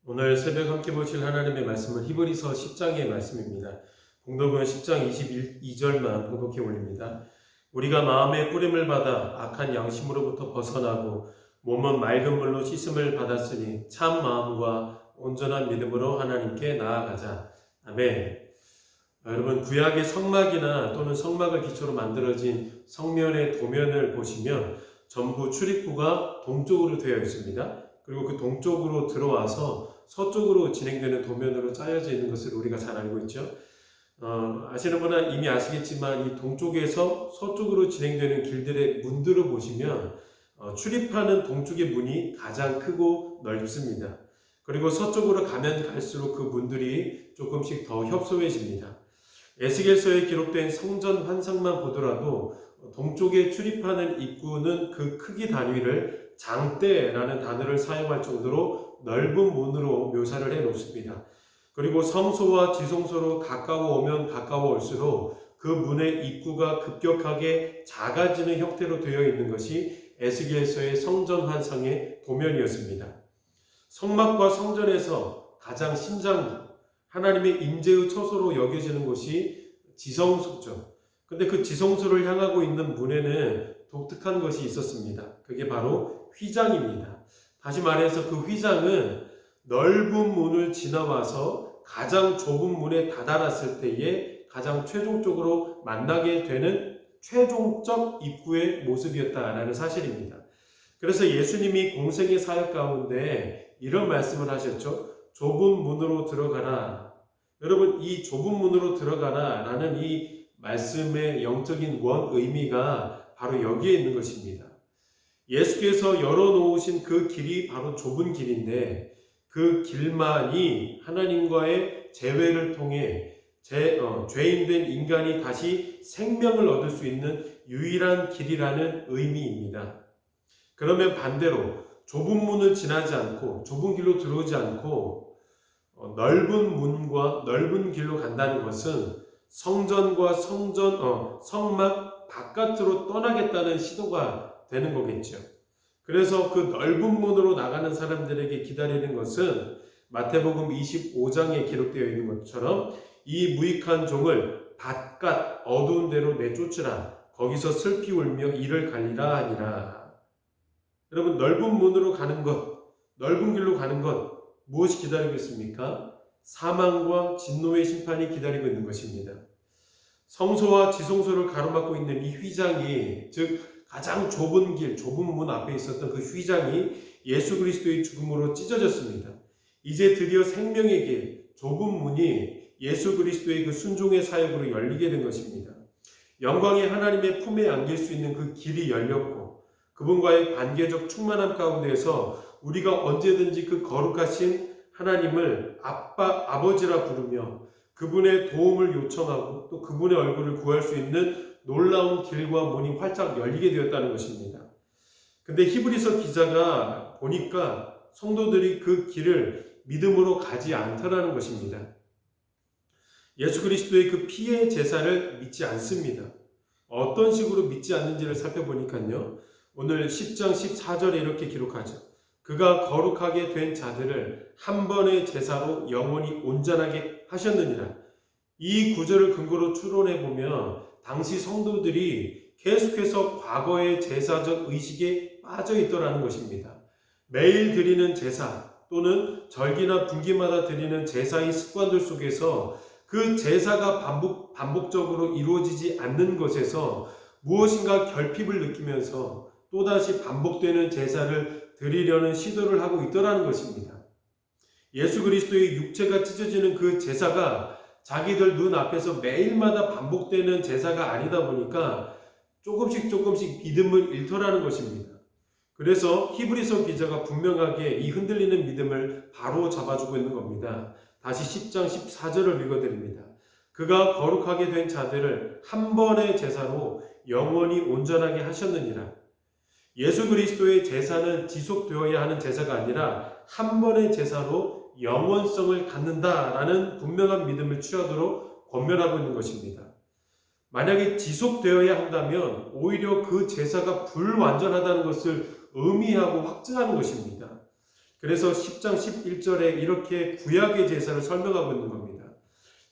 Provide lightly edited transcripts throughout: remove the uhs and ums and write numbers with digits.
오늘 새벽 함께 보실 하나님의 말씀은 히브리서 10장의 말씀입니다. 봉독은 10장 22절만 봉독해 올립니다. 우리가 마음의 뿌림을 받아 악한 양심으로부터 벗어나고 몸은 맑은 물로 씻음을 받았으니 참 마음과 온전한 믿음으로 하나님께 나아가자. 아멘. 여러분, 구약의 성막이나 또는 성막을 기초로 만들어진 성면의 도면을 보시면 전부 출입구가 동쪽으로 되어 있습니다. 그리고 그 동쪽으로 들어와서 서쪽으로 진행되는 도면으로 짜여져 있는 것을 우리가 잘 알고 있죠. 아시는 분은 이미 아시겠지만 이 동쪽에서 서쪽으로 진행되는 길들의 문들을 보시면 출입하는 동쪽의 문이 가장 크고 넓습니다. 그리고 서쪽으로 가면 갈수록 그 문들이 조금씩 더 협소해집니다. 에스겔서에 기록된 성전 환상만 보더라도 동쪽에 출입하는 입구는 그 크기 단위를 장대라는 단어를 사용할 정도로 넓은 문으로 묘사를 해 놓습니다. 그리고 성소와 지성소로 가까워 오면 가까워 올수록 그 문의 입구가 급격하게 작아지는 형태로 되어 있는 것이 에스겔서의 성전 환상의 도면이었습니다. 성막과 성전에서 가장 심장부, 하나님의 임재의 처소로 여겨지는 곳이 지성소죠. 근데 그 지성소를 향하고 있는 문에는 독특한 것이 있었습니다. 그게 바로 휘장입니다. 다시 말해서 그 휘장은 넓은 문을 지나와서 가장 좁은 문에 다다랐을 때에 가장 최종적으로 만나게 되는 최종적 입구의 모습이었다라는 사실입니다. 그래서 예수님이 공생의 사역 가운데 이런 말씀을 하셨죠. 좁은 문으로 들어가라. 여러분, 이 좁은 문으로 들어가라 라는 이 말씀의 영적인 의미가 바로 여기에 있는 것입니다. 예수께서 열어놓으신 그 길이 바로 좁은 길인데 그 길만이 하나님과의 재회를 통해 죄인된 인간이 다시 생명을 얻을 수 있는 유일한 길이라는 의미입니다. 그러면 반대로 좁은 문을 지나지 않고 좁은 길로 들어오지 않고 넓은 문과 넓은 길로 간다는 것은 성전과 성막 바깥으로 떠나겠다는 시도가 되는 거겠죠. 그래서 그 넓은 문으로 나가는 사람들에게 기다리는 것은 마태복음 25장에 기록되어 있는 것처럼 이 무익한 종을 바깥 어두운 데로 내쫓으라. 거기서 슬피 울며 이를 갈리라 하니라. 여러분, 넓은 문으로 가는 것, 넓은 길로 가는 것, 무엇이 기다리고 있습니까? 사망과 진노의 심판이 기다리고 있는 것입니다. 성소와 지성소를 가로막고 있는 이 휘장이, 즉 가장 좁은 길, 좁은 문 앞에 있었던 그 휘장이 예수 그리스도의 죽음으로 찢어졌습니다. 이제 드디어 생명의 길, 좁은 문이 예수 그리스도의 그 순종의 사역으로 열리게 된 것입니다. 영광의 하나님의 품에 안길 수 있는 그 길이 열렸고 그분과의 관계적 충만함 가운데에서 우리가 언제든지 그 거룩하신 하나님을 아버지라 부르며 그분의 도움을 요청하고 또 그분의 얼굴을 구할 수 있는 놀라운 길과 문이 활짝 열리게 되었다는 것입니다. 근데 히브리서 기자가 보니까 성도들이 그 길을 믿음으로 가지 않더라는 것입니다. 예수 그리스도의 그 피의 제사를 믿지 않습니다. 어떤 식으로 믿지 않는지를 살펴보니까요. 오늘 10장 14절에 이렇게 기록하죠. 그가 거룩하게 된 자들을 한 번의 제사로 영원히 온전하게 하셨느니라. 이 구절을 근거로 추론해 보면 당시 성도들이 계속해서 과거의 제사적 의식에 빠져 있더라는 것입니다. 매일 드리는 제사 또는 절기나 분기마다 드리는 제사의 습관들 속에서 그 제사가 반복적으로 이루어지지 않는 것에서 무엇인가 결핍을 느끼면서 또다시 반복되는 제사를 드리려는 시도를 하고 있더라는 것입니다. 예수 그리스도의 육체가 찢어지는 그 제사가 자기들 눈 앞에서 매일마다 반복되는 제사가 아니다 보니까 조금씩 믿음을 잃더라는 것입니다. 그래서 히브리서 기자가 분명하게 이 흔들리는 믿음을 바로 잡아주고 있는 겁니다. 다시 10장 14절을 읽어드립니다. 그가 거룩하게 된 자들을 한 번의 제사로 영원히 온전하게 하셨느니라. 예수 그리스도의 제사는 지속되어야 하는 제사가 아니라 한 번의 제사로 영원성을 갖는다라는 분명한 믿음을 취하도록 권면하고 있는 것입니다. 만약에 지속되어야 한다면 오히려 그 제사가 불완전하다는 것을 의미하고 확증하는 것입니다. 그래서 10장 11절에 이렇게 구약의 제사를 설명하고 있는 겁니다.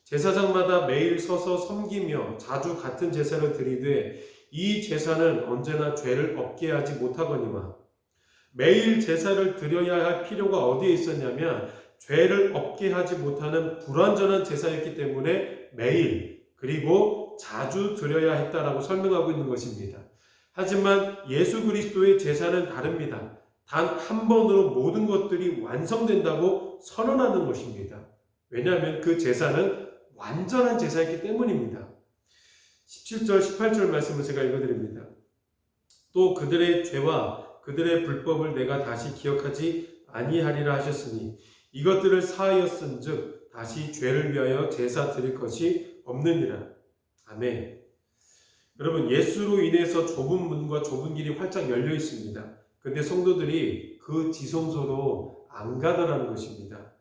제사장마다 매일 서서 섬기며 자주 같은 제사를 드리되 이 제사는 언제나 죄를 없게 하지 못하거니와. 매일 제사를 드려야 할 필요가 어디에 있었냐면 죄를 없게 하지 못하는 불완전한 제사였기 때문에 매일 그리고 자주 드려야 했다라고 설명하고 있는 것입니다. 하지만 예수 그리스도의 제사는 다릅니다. 단 한 번으로 모든 것들이 완성된다고 선언하는 것입니다. 왜냐하면 그 제사는 완전한 제사였기 때문입니다. 17절, 18절 말씀을 제가 읽어드립니다. 또 그들의 죄와 그들의 불법을 내가 다시 기억하지 아니하리라 하셨으니 이것들을 사하였은즉 다시 죄를 위하여 제사 드릴 것이 없느니라. 아멘. 여러분, 예수로 인해서 좁은 문과 좁은 길이 활짝 열려 있습니다. 근데 성도들이 그 지성소로 안 가더라는 것입니다.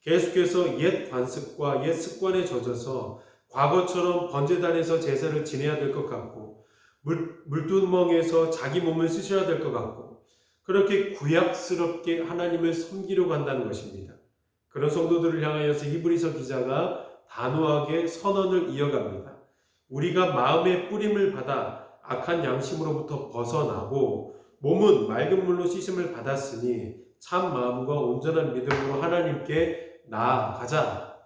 계속해서 옛 관습과 옛 습관에 젖어서 과거처럼 번제단에서 제사를 지내야 될 것 같고 물두멍에서 자기 몸을 쓰셔야 될 것 같고 그렇게 구약스럽게 하나님을 섬기려고 한다는 것입니다. 그런 성도들을 향하여서 히브리서 기자가 단호하게 선언을 이어갑니다. 우리가 마음의 뿌림을 받아 악한 양심으로부터 벗어나고 몸은 맑은 물로 씻음을 받았으니 참 마음과 온전한 믿음으로 하나님께 나아가자.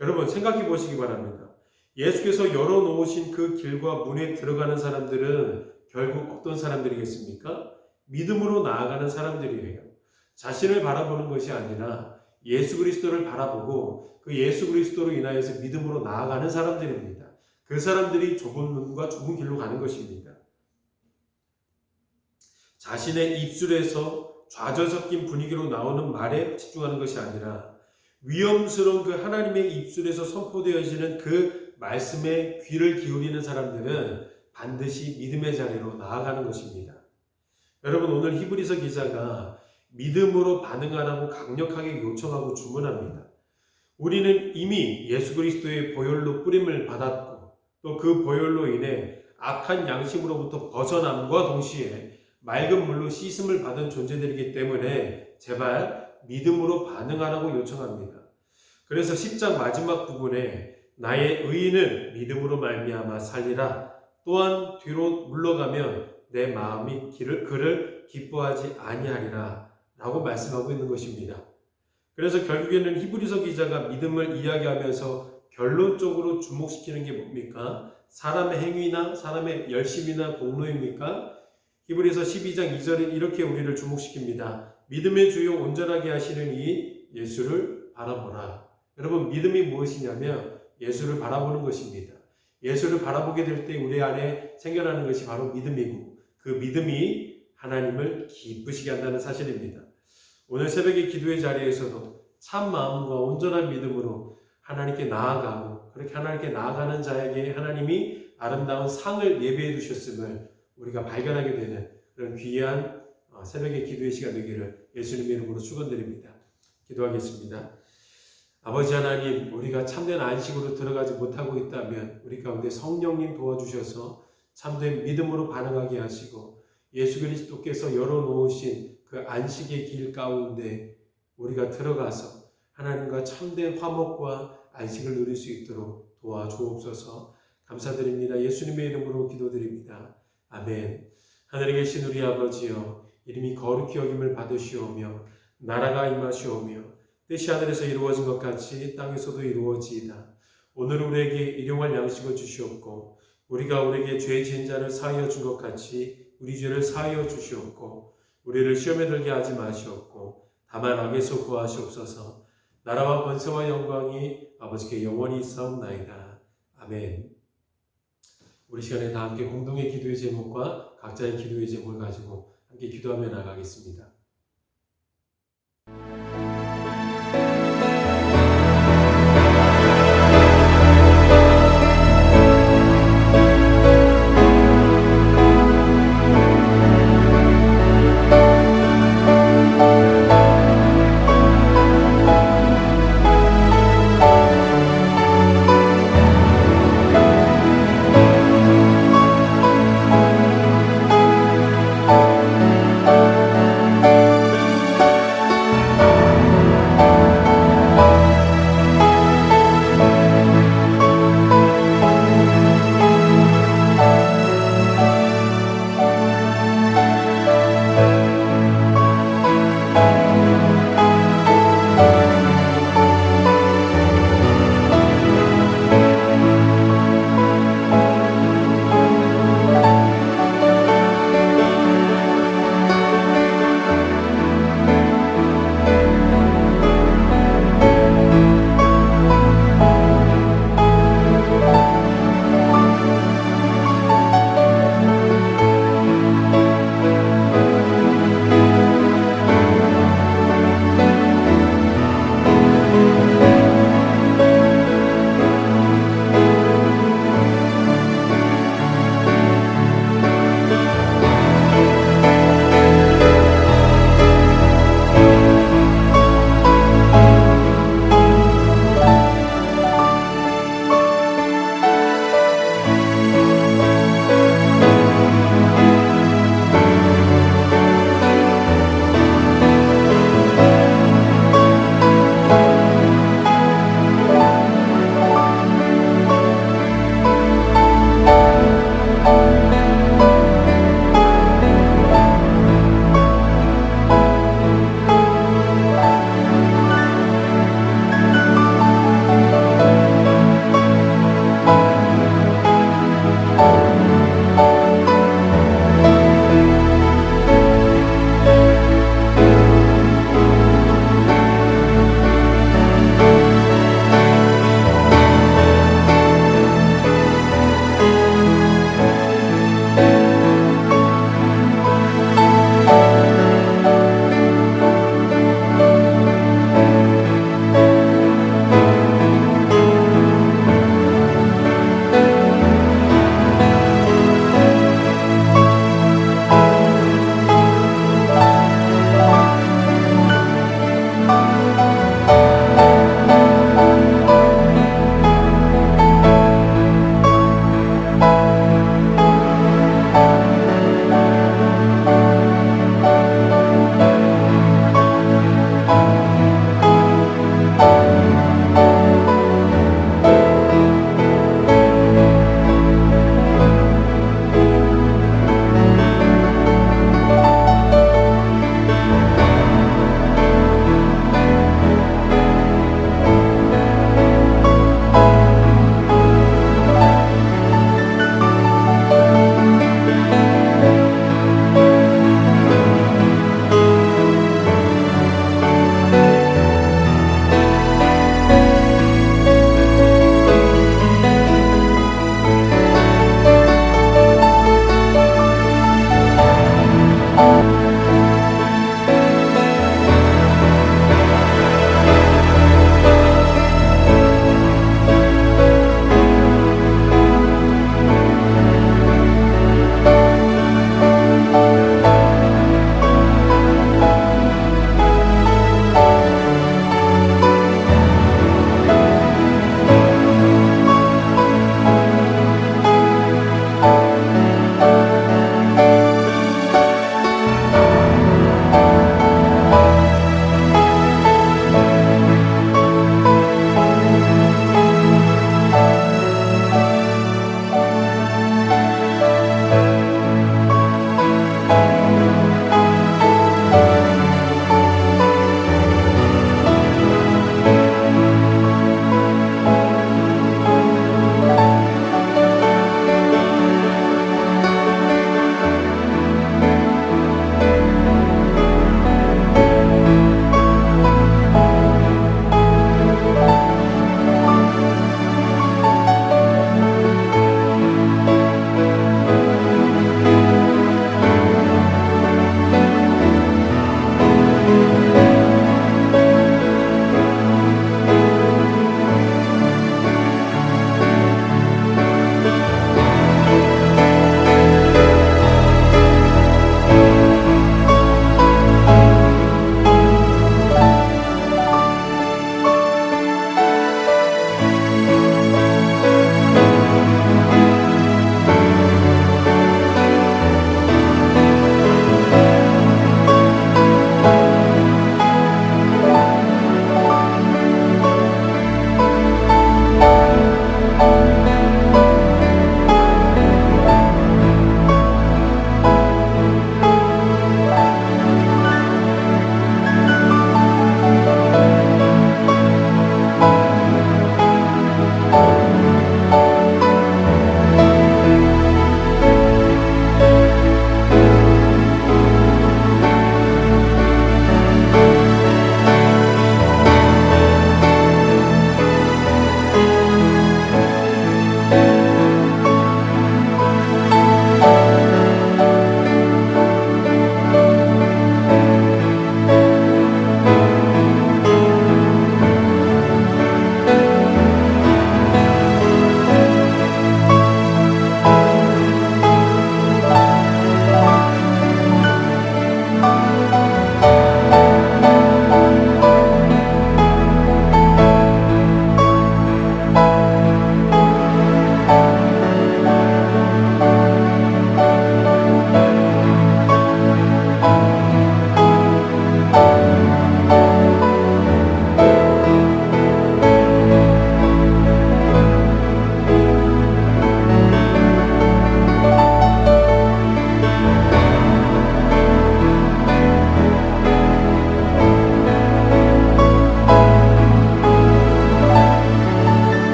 여러분 생각해 보시기 바랍니다. 예수께서 열어놓으신 그 길과 문에 들어가는 사람들은 결국 어떤 사람들이겠습니까? 믿음으로 나아가는 사람들이에요. 자신을 바라보는 것이 아니라 예수 그리스도를 바라보고 그 예수 그리스도로 인하여서 믿음으로 나아가는 사람들입니다. 그 사람들이 좁은 문과 좁은 길로 가는 것입니다. 자신의 입술에서 좌절 섞인 분위기로 나오는 말에 집중하는 것이 아니라 위험스러운 그 하나님의 입술에서 선포되어지는 그 말씀에 귀를 기울이는 사람들은 반드시 믿음의 자리로 나아가는 것입니다. 여러분 오늘 히브리서 기자가 믿음으로 반응하라고 강력하게 요청하고 주문합니다. 우리는 이미 예수 그리스도의 보혈로 뿌림을 받았고 또 그 보혈로 인해 악한 양심으로부터 벗어남과 동시에 맑은 물로 씻음을 받은 존재들이기 때문에 제발 믿음으로 반응하라고 요청합니다. 그래서 10장 마지막 부분에 나의 의인은 믿음으로 말미암아 살리라. 또한 뒤로 물러가면 내 마음이 그를 기뻐하지 아니하리라 라고 말씀하고 있는 것입니다. 그래서 결국에는 히브리서 기자가 믿음을 이야기하면서 결론적으로 주목시키는 게 뭡니까? 사람의 행위나 사람의 열심이나 공로입니까? 히브리서 12장 2절은 이렇게 우리를 주목시킵니다. 믿음의 주요 온전하게 하시는 이 예수를 바라보라. 여러분 믿음이 무엇이냐면 예수를 바라보는 것입니다. 예수를 바라보게 될 때 우리 안에 생겨나는 것이 바로 믿음이고 그 믿음이 하나님을 기쁘시게 한다는 사실입니다. 오늘 새벽의 기도의 자리에서도 참 마음과 온전한 믿음으로 하나님께 나아가고 그렇게 하나님께 나아가는 자에게 하나님이 아름다운 상을 예배해 두셨음을 우리가 발견하게 되는 그런 귀한 새벽의 기도의 시간 되기를 예수님의 이름으로 축원드립니다. 기도하겠습니다. 아버지 하나님, 우리가 참된 안식으로 들어가지 못하고 있다면 우리 가운데 성령님 도와주셔서 참된 믿음으로 반응하게 하시고 예수 그리스도께서 열어놓으신 그 안식의 길 가운데 우리가 들어가서 하나님과 참된 화목과 안식을 누릴 수 있도록 도와주옵소서. 감사드립니다. 예수님의 이름으로 기도드립니다. 아멘. 하늘에 계신 우리 아버지여, 이름이 거룩히 여김을 받으시오며 나라가 임하시오며 뜻이 하늘에서 이루어진 것 같이 땅에서도 이루어지이다. 오늘 우리에게 일용할 양식을 주시옵고 우리가 우리에게 죄 지은 자를 사하여 준 것 같이 우리 죄를 사하여 주시옵고 우리를 시험에 들게 하지 마시옵고 다만 악에서 구하시옵소서. 나라와 권세와 영광이 아버지께 영원히 있사옵나이다. 아멘. 우리 시간에 다 함께 공동의 기도의 제목과 각자의 기도의 제목을 가지고 함께 기도하며 나가겠습니다.